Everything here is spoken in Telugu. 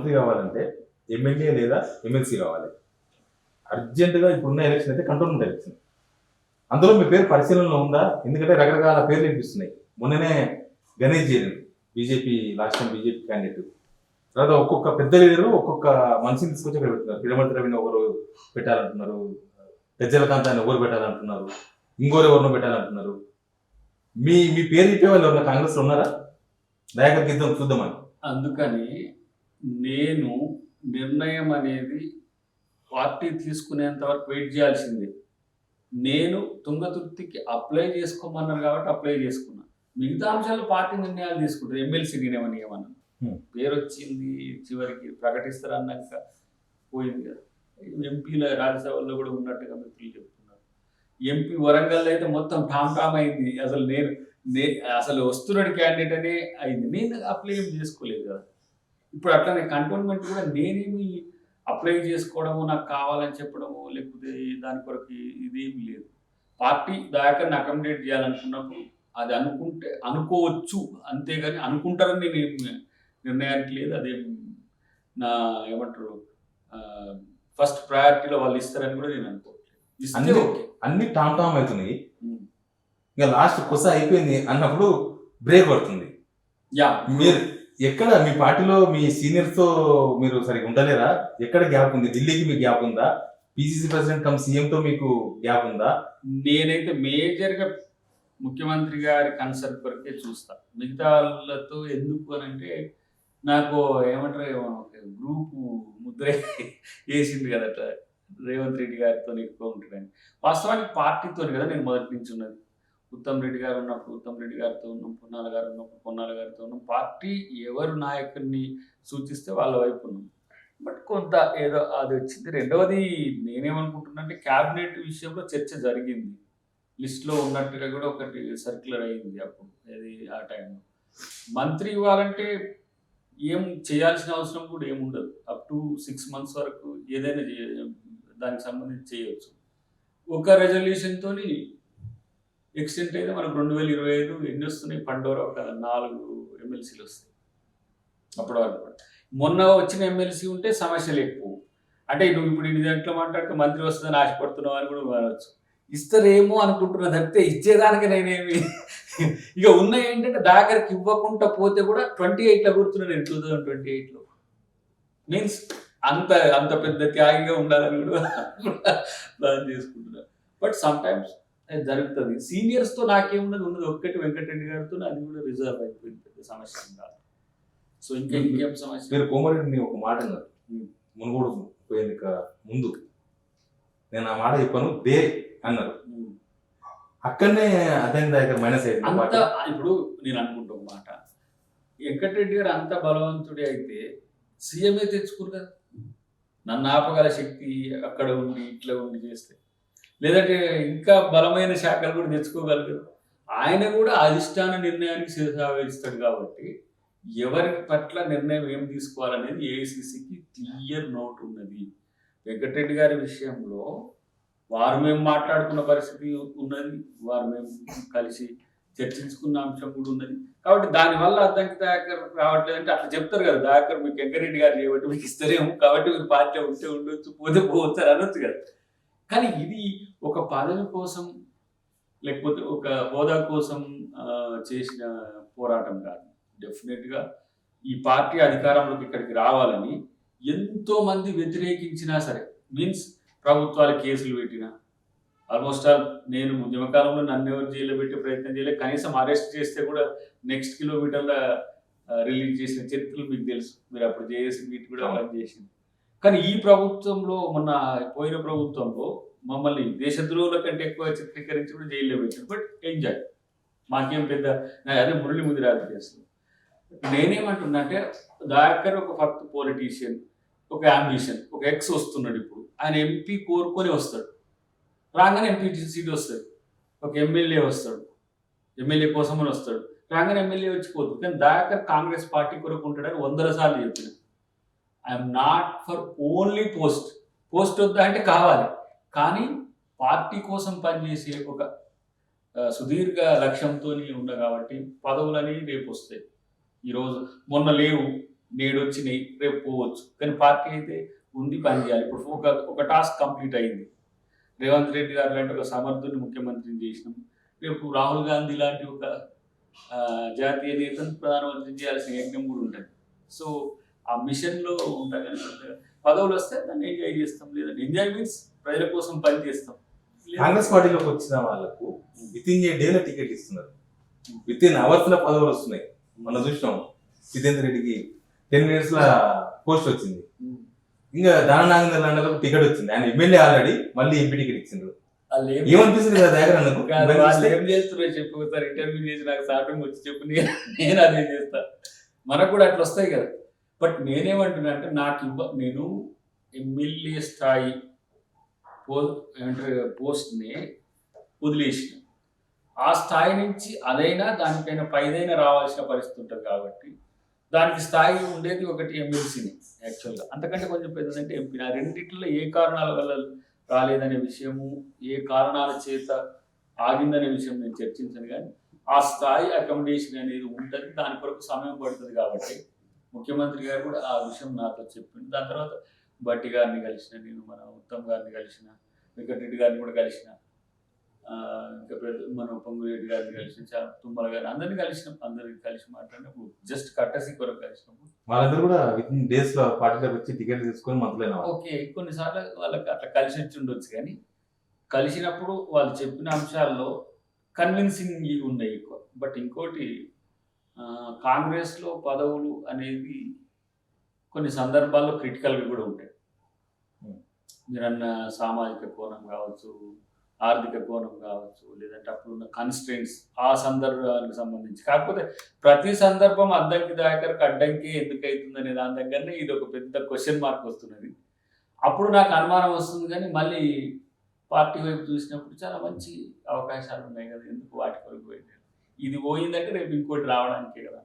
మంత్రి కావాలంటే ఎమ్మెల్యే లేదా ఎమ్మెల్సీ కావాలి. అర్జెంటుగా ఇప్పుడున్న ఎలక్షన్ అయితే కంటోన్మెంట్ ఎలక్షన్. అందులో మీ పేరు పరిశీలనలో ఉందా? ఎందుకంటే రకరకాల పేర్లు వినిపిస్తున్నాయి. మొన్ననే గణేష్ చేరారు, BJP last time BJP candidate. తర్వాత ఒక్కొక్క పెద్ద లీడరు ఒక్కొక్క మనిషిని తీసుకొచ్చి అక్కడ పెడుతున్నారు. పిడమర్తి రవిని ఒకరు పెట్టాలంటున్నారు, గజ్జల కాంతాన్ని ఒకరు పెట్టాలంటున్నారు, ఇంకోరు ఎవరినో పెట్టాలంటున్నారు. మీ మీ పేరు చెప్పే వాళ్ళు ఎవరన్నా కాంగ్రెస్ లో ఉన్నారా? దయాకర్కి ఇద్దాం చూద్దామని. అందుకని నేను నిర్ణయం అనేది పార్టీ తీసుకునేంత వరకు వెయిట్ చేయాల్సిందే. నేను తుంగతుర్తికి అప్లై చేసుకోమన్నాను కాబట్టి అప్లై చేసుకున్నా. మిగతా అంశాలు పార్టీ నిర్ణయాలు తీసుకుంటారు. ఎమ్మెల్సీ నేనేమని ఏమన్నా పేరు వచ్చింది చివరికి ప్రకటిస్తారు అన్నాక పోయింది కదా. ఎంపీల రాజ్యసభలో కూడా ఉన్నట్టుగా మిత్రులు చెప్తున్నారు. ఎంపీ వరంగల్ అయితే మొత్తం టామ్ అయింది. అసలు అసలు వస్తున్నాడు క్యాండిడేట్ అనే అయింది. నేను అప్లై ఏం చేసుకోలేదు కదా. ఇప్పుడు అట్లనే కంటోన్మెంట్ కూడా నేనేమి అప్లై చేసుకోవడము, నాకు కావాలని చెప్పడము, లేకపోతే దాని కొరకు ఇదేమి లేదు. పార్టీ దయాకర్ని అకామిడేట్ చేయాలనుకున్నప్పుడు అది అనుకోవచ్చు, అంతేగాని అనుకుంటారని నేను నిర్ణయానికి లేదు. అదేం నా ఏమంటారు ఫస్ట్ ప్రయారిటీలో వాళ్ళు ఇస్తారని కూడా నేను అనుకోవట్లేదు. అన్ని టామ్ అవుతున్నాయి. ఇంకా లాస్ట్ కొస అయిపోయింది అన్నప్పుడు బ్రేక్ పడుతుంది. మీరు ఎక్కడ మీ పార్టీలో మీ సీనియర్స్ తో మీరు సరిగ్గా ఉండలేరా? ఎక్కడ గ్యాప్ ఉంది? ఢిల్లీకి మీకు గ్యాప్ ఉందా? పిసిసి ప్రెసిడెంట్ కమ్ సీఎం తో మీకు గ్యాప్ ఉందా? నేనైతే మేజర్ గా ముఖ్యమంత్రి గారి కన్సర్న్ కొరకే చూస్తా. మిగతా వాళ్ళతో ఎందుకు అని అంటే నాకు ఏమంటారు గ్రూప్ ముద్ర వేసింది కదా అట్లా రేవంత్ రెడ్డి గారితో ఎక్కువ ఉంటుందని. వాస్తవానికి పార్టీతో కదా నేను మొదటి నుంచి ఉన్నది. ఉత్తమ్ రెడ్డి గారు ఉన్నప్పుడు ఉత్తమ్ రెడ్డి గారితో ఉన్నాం, పొన్నాల గారు ఉన్నప్పుడు పొన్నాల గారితో ఉన్నాం. పార్టీ ఎవరు నాయకుడిని సూచిస్తే వాళ్ళ వైపు ఉన్నాం. బట్ కొంత ఏదో అది వచ్చింది. రెండవది నేనేమనుకుంటున్నా అంటే క్యాబినెట్ విషయంలో చర్చ జరిగింది. లిస్ట్లో ఉన్నట్టుగా కూడా ఒకటి సర్క్యులర్ అయింది అప్పుడు, అది ఆ టైంలో. మంత్రి ఇవ్వాలంటే ఏం చేయాల్సిన అవసరం కూడా ఏముండదు. అప్ టు 6 months వరకు ఏదైనా దానికి సంబంధించి చేయవచ్చు. ఒక రెజల్యూషన్తో ఎక్స్టెంట్ అయితే మనకు 2025 ఎన్ని వస్తున్నాయి? పండోర ఒక 4 ఎమ్మెల్సీలు వస్తాయి అప్పటి వరకు. మొన్న వచ్చిన ఎమ్మెల్సీ ఉంటే సమస్యలు ఎక్కువ. అంటే నువ్వు ఇప్పుడు ఇన్ని దాంట్లో మాట్లాడితే మంత్రి వస్తుందని ఆశపడుతున్నావు అని కూడా మారవచ్చు. ఇస్తారేమో అనుకుంటున్నా తప్పితే ఇచ్చేదానికి నేనేమి ఇక ఉన్నాయి ఏంటంటే దాకరికి ఇవ్వకుండా పోతే కూడా 28లో కూర్చున్నా నేను 2028లో. మీన్స్ అంత పెద్ద త్యాగిగా ఉండాలని కూడా ప్లాన్ చేసుకుంటున్నా. బట్ సమ్ టైమ్స్ అది జరుగుతుంది. సీనియర్స్తో నాకేమున్నది ఒక్కటి వెంకటరెడ్డి గారితో, అది కూడా రిజర్వ్ అయిపోయింది, పెద్ద సమస్య కాదు. సో ఇంకేం సమస్య? మీరు కోమరెడ్డిని ఒక మాట అన్నారు మునుగోడు పోయేందుకు ముందు, నేను ఆ మాట చెప్పాను దే అన్నారు. అక్కడనే అదే దగ్గర మైనస్ అయింది. అంత ఇప్పుడు నేను అనుకుంటా ఒక మాట, వెంకటరెడ్డి గారు అంత బలవంతుడే అయితే సీఎంఏ తెచ్చుకురు కదా. నన్ను ఆపగల శక్తి అక్కడ ఉండి ఇట్లా ఉండి చేస్తే, లేదంటే ఇంకా బలమైన శాఖలు కూడా తెచ్చుకోగలరు. ఆయన కూడా అధిష్టాన నిర్ణయానికి శిరసావహిస్తాడు కాబట్టి ఎవరి పట్ల నిర్ణయం ఏం తీసుకోవాలనేది ఏఐసిసికి క్లియర్ నోట్ ఉన్నది. వెంకటరెడ్డి గారి విషయంలో వారు మేము మాట్లాడుకున్న పరిస్థితి ఉన్నది, వారు మేము కలిసి చర్చించుకున్న అంశం కూడా ఉన్నది. కాబట్టి దానివల్ల అద్దంకి దయాకర్ రావట్లేదంటే అట్లా చెప్తారు కదా, దయాకర్ మీకు వెంకటరెడ్డి గారు చేయబట్టి మీకు ఇస్తారేమో, కాబట్టి మీరు పార్టీ ఉంటే ఉండొచ్చు, పోతే పోవచ్చు అని అనొచ్చు కదా. కానీ ఇది ఒక పదవి కోసం లేకపోతే ఒక హోదా కోసం చేసిన పోరాటం కాదు. డెఫినెట్గా ఈ పార్టీ అధికారంలోకి ఇక్కడికి రావాలని ఎంతో మంది వ్యతిరేకించినా సరే, మీన్స్ ప్రభుత్వాలు కేసులు పెట్టినా, ఆల్మోస్ట్ ఆల్ నేను ఉద్యమకాలంలో నన్ను ఎవరు జైల్లో పెట్టే ప్రయత్నం చేయలేదు. కనీసం అరెస్ట్ చేస్తే కూడా నెక్స్ట్ కిలోమీటర్ల రిలీజ్ చేసిన చరిత్రలు మీకు తెలుసు. మీరు అప్పుడు చేసి వీటి కూడా పని చేసింది. కానీ ఈ ప్రభుత్వంలో, మొన్న పోయిన ప్రభుత్వంలో మమ్మల్ని దేశద్రోహుల కంటే ఎక్కువ చిత్రీకరించి కూడా జైల్లో పెట్టారు. బట్ ఎంజాయ్, మాకేం పెద్ద అదే మురళి ముందు రాజకీయాలు. నేనేమంటున్నా అంటే దయాకర్ ఒక ఫక్త్ పొలిటీషియన్, ఒక అంబిషన్, ఒక ఎక్స్ వస్తున్నాడు. ఇప్పుడు ఆయన ఎంపీ కోరుకొని వస్తాడు, రాగానే ఎంపీ సీట్ వస్తుంది. ఒక ఎమ్మెల్యే వస్తాడు, ఎమ్మెల్యే కోసమని వస్తాడు, రాగానే ఎమ్మెల్యే వచ్చిపోతుంది. కానీ దయాకర్ కాంగ్రెస్ పార్టీ కొరకు ఉంటాడని 100 సార్లు చెప్పిన. I'm not for only post వద్దా అంటే కావాలి, కానీ పార్టీ కోసం పనిచేసే ఒక సుదీర్ఘ లక్ష్యంతో ఉన్న కాబట్టి పదవులని రేపు వస్తాయి. ఈరోజు మొన్న లేవు, నేడు వచ్చినాయి రేపు పోవచ్చు, కానీ పార్టీ అయితే ఉంది, పని చేయాలి. ఇప్పుడు ఒక టాస్క్ కంప్లీట్ అయింది. రేవంత్ రెడ్డి గారు లాంటి ఒక సమర్థుని ముఖ్యమంత్రిని చేసినాం. రేపు రాహుల్ గాంధీ లాంటి ఒక జాతీయ నేతను ప్రధానమంత్రిని చేయాల్సిన యజ్ఞం కూడా ఉంటుంది. సో ఆ మిషన్లో ఉంటా కానీ పదవులు వస్తే దాన్ని ఎంజాయ్ చేస్తాం, లేదంటే ఎంజాయ్ మీన్స్ ప్రజల కోసం పని చేస్తాం. కాంగ్రెస్ పార్టీలోకి వచ్చిన వాళ్ళకు విత్ ఇన్ ఏ డేలో టికెట్ ఇస్తున్నారు, విత్ ఇన్ అవర్స్ లో పదవులు వస్తున్నాయి. మనం చూసినాం జితేందర్ రెడ్డికి 10 minutes ల పోస్ట్ వచ్చింది. ఇంకా దాన నాగేంద్ర లాంటి టికెట్ వచ్చింది. ఆయన ఎమ్మెల్యే ఆల్రెడీ, మళ్ళీ ఎంపీ టికెట్ ఇచ్చిండ్రు. ఏమనిపిస్తుంది కదా దగ్గర వాళ్ళు ఏం చేస్తున్నారో చెప్పు, ఒకసారి ఇంటర్వ్యూ చేసి నాకు స్టార్టింగ్ వచ్చి చెప్పు, నేను అదే చేస్తా. మనకు కూడా అట్లా వస్తాయి కదా. బట్ నేనేమంటున్నా అంటే నేను ఎమ్మెల్యే స్థాయి పోస్ట్ని వదిలేసిన, ఆ స్థాయి నుంచి అదైనా దానిపైన పైదైనా రావాల్సిన పరిస్థితి ఉంటుంది. కాబట్టి దానికి స్థాయి ఉండేది ఒకటి ఎమ్మెల్సీని యాక్చువల్గా, అంతకంటే కొంచెం పెద్దదంటే ఎంపీ. ఆ రెండింటిలో ఏ కారణాల వల్ల రాలేదనే విషయము, ఏ కారణాల చేత ఆగిందనే విషయం నేను చర్చించను. కానీ ఆ స్థాయి అకామిడేషన్ అనేది ఉంటుంది, దాని కొరకు సమయం పడుతుంది. కాబట్టి ముఖ్యమంత్రి గారు కూడా ఆ విషయం నాతో చెప్పింది. దాని తర్వాత బట్టి గారిని కలిసిన, నేను మన ఉత్తమ్ గారిని కలిసిన, వెంకటరెడ్డి గారిని కూడా కలిసిన, ఇంకా మన పొంగురెడ్డి గారిని కలిసిన, తుమ్మల గారిని, అందరినీ కలిసి మాట్లాడినప్పుడు జస్ట్ కట్టసి కొరకు కలిసినప్పుడు వాళ్ళందరూ కూడా విత్ ఇన్ డేస్ లో పార్టీలోకి వచ్చి టికెట్ తీసుకొని మంత్రులైన వాళ్ళు. ఓకే, కొన్నిసార్లు వాళ్ళకి అట్లా కలిసి వచ్చి ఉండొచ్చు. కానీ కలిసినప్పుడు వాళ్ళు చెప్పిన అంశాల్లో కన్విన్సింగ్ ఉన్నాయి ఎక్కువ. బట్ ఇంకోటి, కాంగ్రెస్లో పదవులు అనేది కొన్ని సందర్భాల్లో క్రిటికల్గా కూడా ఉంటాయి. మీరన్న సామాజిక కోణం కావచ్చు, ఆర్థిక కోణం కావచ్చు, లేదంటే అప్పుడున్న కన్స్ట్రెంట్స్ ఆ సందర్భానికి సంబంధించి. కాకపోతే ప్రతి సందర్భం అద్దంకి దాకరకు అడ్డంకి ఎందుకు అవుతుంది అనే దాని దగ్గరనే ఇది ఒక పెద్ద క్వశ్చన్ మార్క్ వస్తున్నది. అప్పుడు నాకు అనుమానం వస్తుంది. కానీ మళ్ళీ పార్టీ వైపు చూసినప్పుడు చాలా మంచి అవకాశాలు ఉన్నాయి కదా, ఎందుకు వాటి కొరకు పోయింది, ఇది పోయిందంటే రేపు ఇంకోటి రావడానికే కదా.